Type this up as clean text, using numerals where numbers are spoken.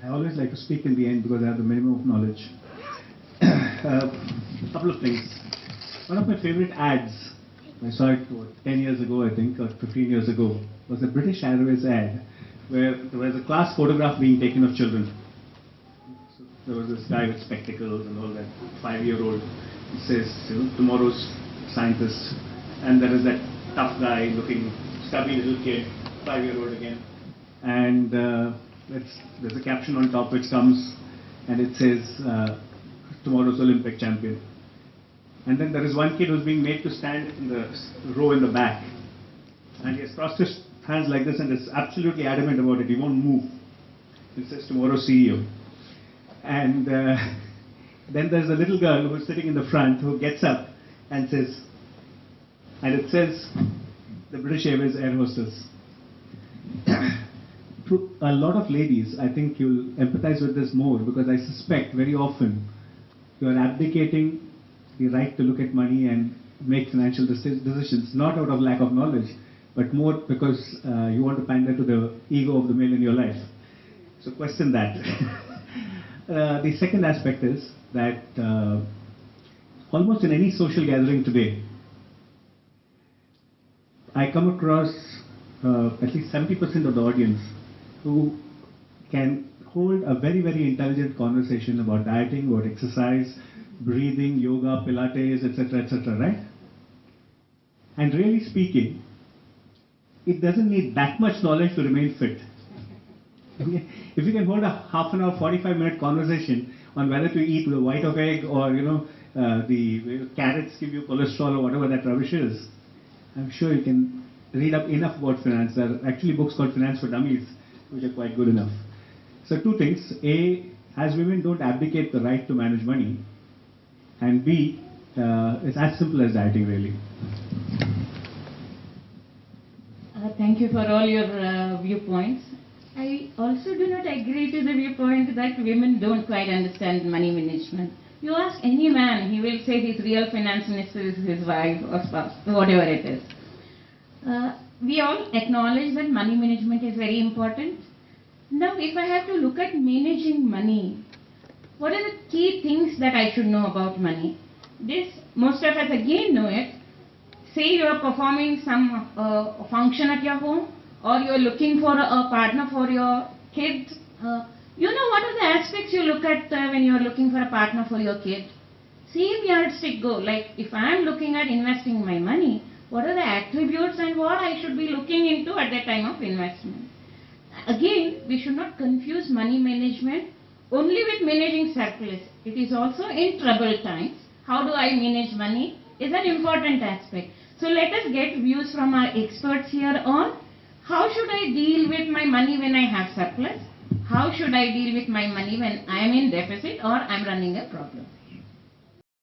I always like to speak in the end because I have the minimum of knowledge. Couple of things. One of my favorite ads, I saw it 10 years ago, I think, or 15 years ago, was a British Airways ad where there was a class photograph being taken of children. So there was this guy with spectacles and all that, 5-year-old. He says, you know, tomorrow's scientist. And there is that tough guy looking, stubby little kid, 5-year-old again. And there's a caption on top which comes and it says, tomorrow's Olympic champion. And then there is one kid who's being made to stand in the row in the back. And he has crossed his hands like this and is absolutely adamant about it. He won't move. It says, tomorrow's CEO. And then there's a little girl who's sitting in the front who gets up and says, and it says, the British Airways air hostess. To a lot of ladies, I think you'll empathize with this more because I suspect very often you're abdicating the right to look at money and make financial decisions, not out of lack of knowledge, but more because you want to pander to the ego of the male in your life. So question that. The second aspect is that almost in any social gathering today, I come across at least 70% of the audience who can hold a very, very intelligent conversation about dieting, about exercise, breathing, yoga, Pilates, etc., right? And really speaking, it doesn't need that much knowledge to remain fit. If you can hold a half an hour, 45-minute conversation on whether to eat the white of egg or, you know, the carrots give you cholesterol or whatever that rubbish is, I'm sure you can read up enough about finance. There are actually books called Finance for Dummies, which are quite good enough. So two things. A, as women don't abdicate the right to manage money. And B, it's as simple as dieting really. Thank you for all your viewpoints. I also do not agree to the viewpoint that women don't quite understand money management. You ask any man, he will say his real finance minister is his wife or spouse, whatever it is. We all acknowledge that money management is very important. Now, if I have to look at managing money, what are the key things that I should know about money? This, most of us again know it. Say you are performing some function at your home, or you are looking for a partner for your kid. You know what are the aspects you look at when you are looking for a partner for your kid? Same yardstick go. Like if I am looking at investing my money, what are the attributes and what I should be looking into at the time of investment? Again, we should not confuse money management only with managing surplus. It is also in troubled times. How do I manage money is an important aspect. So let us get views from our experts here on how should I deal with my money when I have surplus? How should I deal with my money when I am in deficit or I am running a problem?